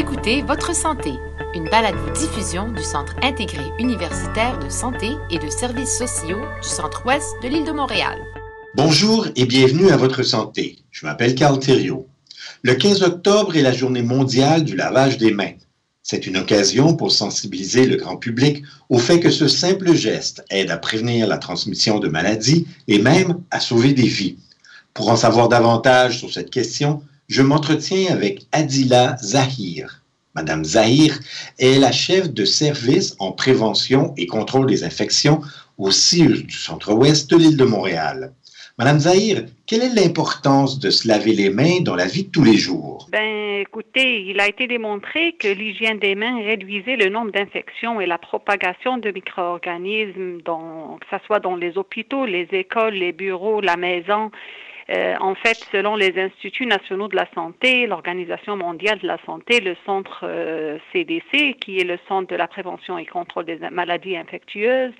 écoutez Votre santé, une balado-diffusion du Centre intégré universitaire de santé et de services sociaux du Centre-Ouest de l'île de Montréal. Bonjour et bienvenue à Votre santé. Je m'appelle Carl Thériault. Le 15 octobre est la journée mondiale du lavage des mains. C'est une occasion pour sensibiliser le grand public au fait que ce simple geste aide à prévenir la transmission de maladies et même à sauver des vies. Pour en savoir davantage sur cette question, je m'entretiens avec Adila Zahir. Madame Zahir est la chef de service en prévention et contrôle des infections au CIUS du Centre-Ouest de l'île de Montréal. Madame Zahir, quelle est l'importance de se laver les mains dans la vie de tous les jours? Écoutez, il a été démontré que l'hygiène des mains réduisait le nombre d'infections et la propagation de micro-organismes, que ce soit dans les hôpitaux, les écoles, les bureaux, la maison. En fait, selon les Instituts nationaux de la santé, l'Organisation mondiale de la santé, le centre CDC, qui est le centre de la prévention et contrôle des maladies infectieuses,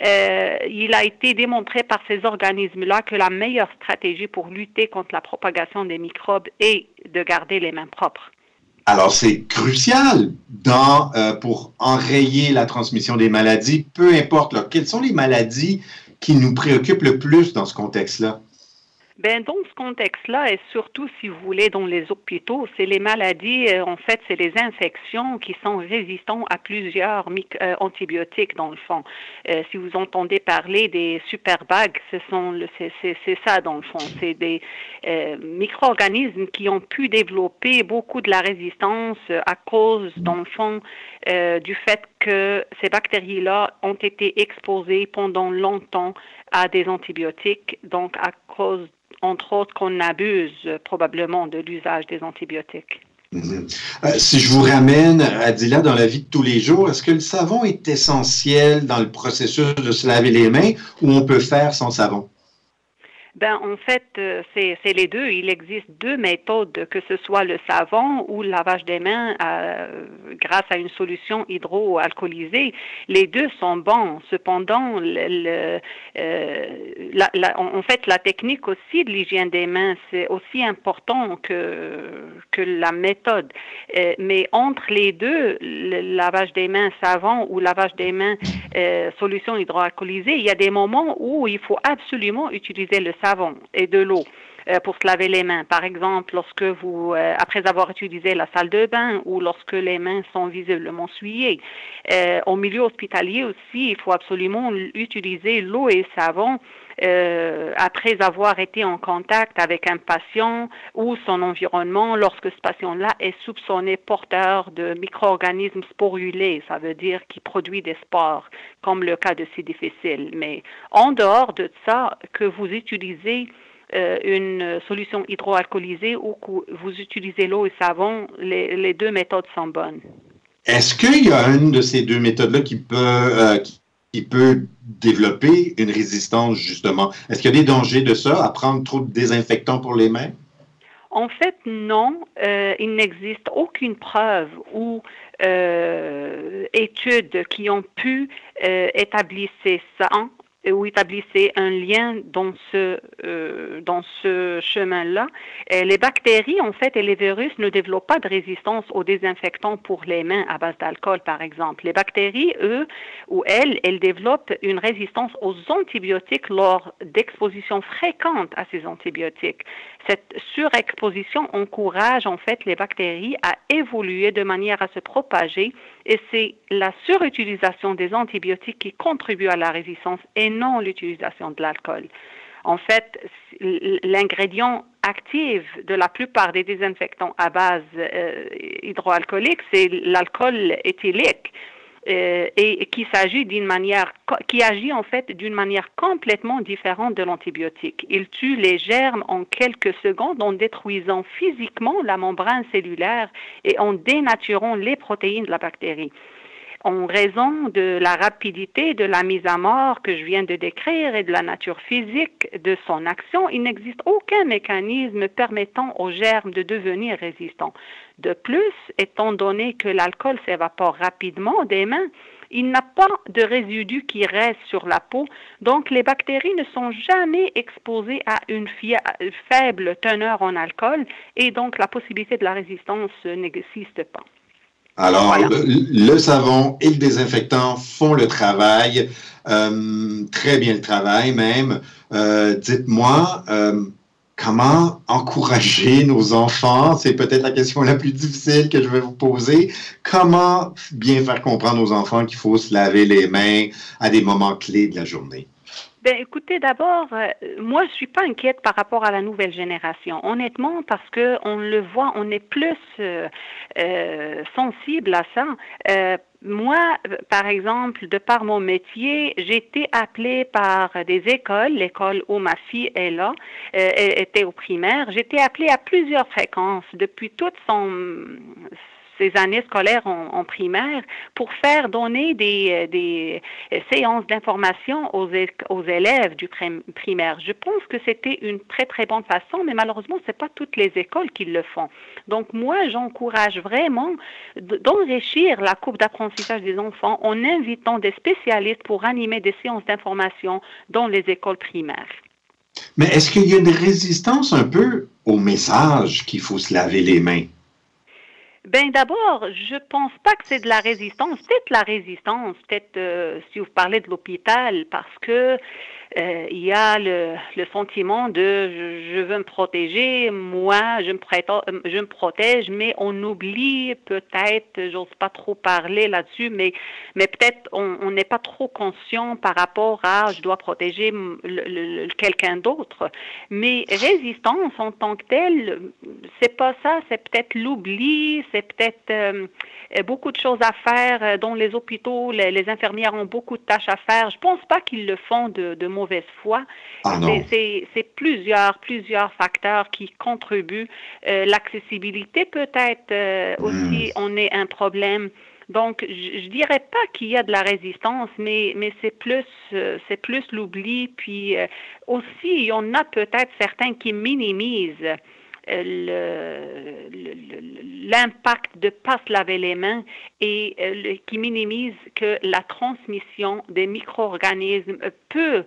il a été démontré par ces organismes-là que la meilleure stratégie pour lutter contre la propagation des microbes est de garder les mains propres. Alors, c'est crucial pour enrayer la transmission des maladies, peu importe. Quelles sont les maladies qui nous préoccupent le plus dans ce contexte-là? Dans ce contexte-là, et surtout, si vous voulez, dans les hôpitaux, c'est les maladies, en fait, c'est les infections qui sont résistantes à plusieurs antibiotiques, dans le fond. Si vous entendez parler des superbugs, c'est ça, dans le fond. C'est des micro-organismes qui ont pu développer beaucoup de la résistance à cause, dans le fond, du fait que ces bactéries-là ont été exposées pendant longtemps à des antibiotiques, donc à cause entre autres, qu'on abuse probablement de l'usage des antibiotiques. Si je vous ramène, Adila, dans la vie de tous les jours, est-ce que le savon est essentiel dans le processus de se laver les mains ou on peut faire sans savon? En fait, c'est les deux. Il existe deux méthodes, que ce soit le savon ou le lavage des mains grâce à une solution hydroalcoolisée. Les deux sont bons. Cependant, en fait, la technique aussi de l'hygiène des mains, c'est aussi important que la méthode. Mais entre les deux, le lavage des mains savon ou lavage des mains solution hydroalcoolisée, il y a des moments où il faut absolument utiliser le savon et de l'eau pour se laver les mains. Par exemple, lorsque vous, après avoir utilisé la salle de bain ou lorsque les mains sont visiblement souillées. Au milieu hospitalier aussi, il faut absolument utiliser l'eau et le savon après avoir été en contact avec un patient ou son environnement lorsque ce patient-là est soupçonné porteur de micro-organismes sporulés, ça veut dire qui produit des spores, comme le cas de C. difficile. Mais en dehors de ça, que vous utilisez une solution hydroalcoolisée ou que vous utilisez l'eau et savon, les deux méthodes sont bonnes. Est-ce qu'il y a une de ces deux méthodes-là qui peut développer une résistance, justement? Est-ce qu'il y a des dangers de ça, à prendre trop de désinfectants pour les mains? En fait, non. Il n'existe aucune preuve ou études qui ont pu établir ça ou établissez un lien dans ce chemin-là. Les bactéries, en fait, et les virus ne développent pas de résistance aux désinfectants pour les mains à base d'alcool, par exemple. Les bactéries, eux, ou elles développent une résistance aux antibiotiques lors d'expositions fréquentes à ces antibiotiques. Cette surexposition encourage, en fait, les bactéries à évoluer de manière à se propager et c'est la surutilisation des antibiotiques qui contribue à la résistance et non l'utilisation de l'alcool. En fait, l'ingrédient actif de la plupart des désinfectants à base hydroalcoolique, c'est l'alcool éthylique. Et qui agit en fait d'une manière complètement différente de l'antibiotique. Il tue les germes en quelques secondes en détruisant physiquement la membrane cellulaire et en dénaturant les protéines de la bactérie. En raison de la rapidité de la mise à mort que je viens de décrire et de la nature physique de son action, il n'existe aucun mécanisme permettant aux germes de devenir résistants. De plus, étant donné que l'alcool s'évapore rapidement des mains, il n'a pas de résidus qui restent sur la peau. Donc, les bactéries ne sont jamais exposées à une faible teneur en alcool et donc la possibilité de la résistance n'existe pas. Alors, Voilà. le savon et le désinfectant font le travail, très bien le travail même. Dites-moi, comment encourager nos enfants? C'est peut-être la question la plus difficile que je vais vous poser. Comment bien faire comprendre aux enfants qu'il faut se laver les mains à des moments clés de la journée? Ben, écoutez, d'abord, moi, je suis pas inquiète par rapport à la nouvelle génération, honnêtement, parce que on le voit, on est plus sensible à ça. Moi, par exemple, de par mon métier, j'ai été appelée par des écoles, l'école où ma fille est là, était au primaire. J'ai été appelée à plusieurs fréquences depuis toutes ces années scolaires en primaire pour faire donner des séances d'information aux élèves du primaire. Je pense que c'était une très, très bonne façon, mais malheureusement, c'est pas toutes les écoles qui le font. Donc, moi, j'encourage vraiment d'enrichir la courbe d'apprentissage des enfants en invitant des spécialistes pour animer des séances d'information dans les écoles primaires. Mais est-ce qu'il y a une résistance un peu au message qu'il faut se laver les mains? Ben d'abord, je pense pas que c'est de la résistance. Peut-être la résistance, si vous parlez de l'hôpital, parce que il y a le sentiment de je veux me protéger, moi je me protège, mais on oublie peut-être, j'ose pas trop parler là-dessus, mais peut-être on n'est pas trop conscient par rapport à je dois protéger quelqu'un d'autre. Mais résistance en tant que telle, c'est pas ça, c'est peut-être l'oubli, c'est peut-être beaucoup de choses à faire dans les hôpitaux, les infirmières ont beaucoup de tâches à faire. Je pense pas qu'ils le font de mauvaise foi. Ah non. C'est plusieurs facteurs qui contribuent. L'accessibilité peut-être aussi en est un problème. Donc, je dirais pas qu'il y a de la résistance, mais c'est plus l'oubli. Puis aussi, il y en a peut-être certains qui minimisent l'impact de ne pas se laver les mains et qui minimise que la transmission des micro-organismes peut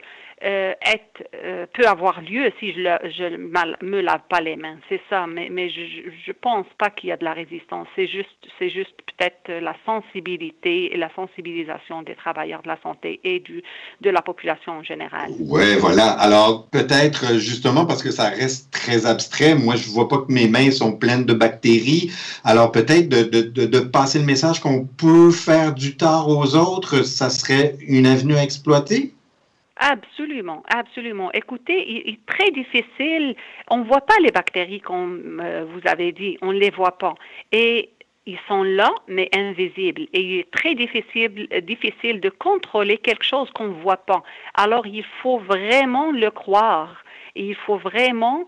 avoir lieu si je me lave pas les mains. C'est ça, mais je pense pas qu'il y a de la résistance. C'est juste peut-être la sensibilité et la sensibilisation des travailleurs de la santé et de la population en général. Oui, voilà. Alors, peut-être justement parce que ça reste très abstrait, moi, je vois pas que mes mains sont pleines de bactéries. Alors, peut-être de passer le message qu'on peut faire du tort aux autres, ça serait une avenue à exploiter? Absolument, absolument. Écoutez, il est très difficile. On ne voit pas les bactéries, comme vous avez dit. On ne les voit pas. Et ils sont là, mais invisibles. Et il est très difficile de contrôler quelque chose qu'on ne voit pas. Alors, il faut vraiment le croire. Et il faut vraiment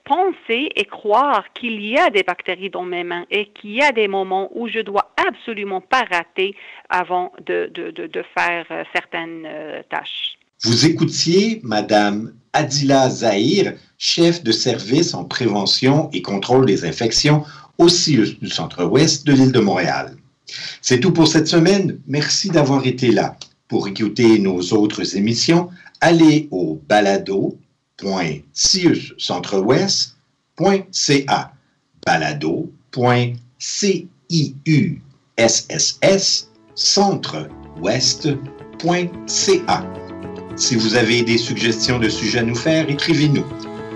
penser et croire qu'il y a des bactéries dans mes mains et qu'il y a des moments où je dois absolument pas rater avant de faire certaines tâches. Vous écoutiez Madame Adila Zahir, chef de service en prévention et contrôle des infections au CIUS du Centre-Ouest de l'île de Montréal. C'est tout pour cette semaine. Merci d'avoir été là. Pour écouter nos autres émissions, allez au balado.ciuscentreouest.ca balado.ciusscentre-ouest.ca. Si vous avez des suggestions de sujets à nous faire, écrivez-nous.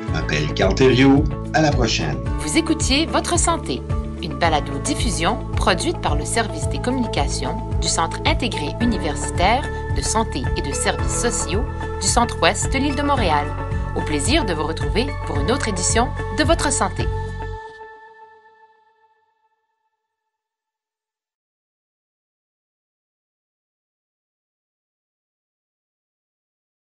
Je m'appelle Carl Thériault. À la prochaine. Vous écoutiez Votre Santé, une balado-diffusion produite par le Service des communications du Centre intégré universitaire de santé et de services sociaux du Centre-Ouest de l'île de Montréal. Au plaisir de vous retrouver pour une autre édition de Votre Santé.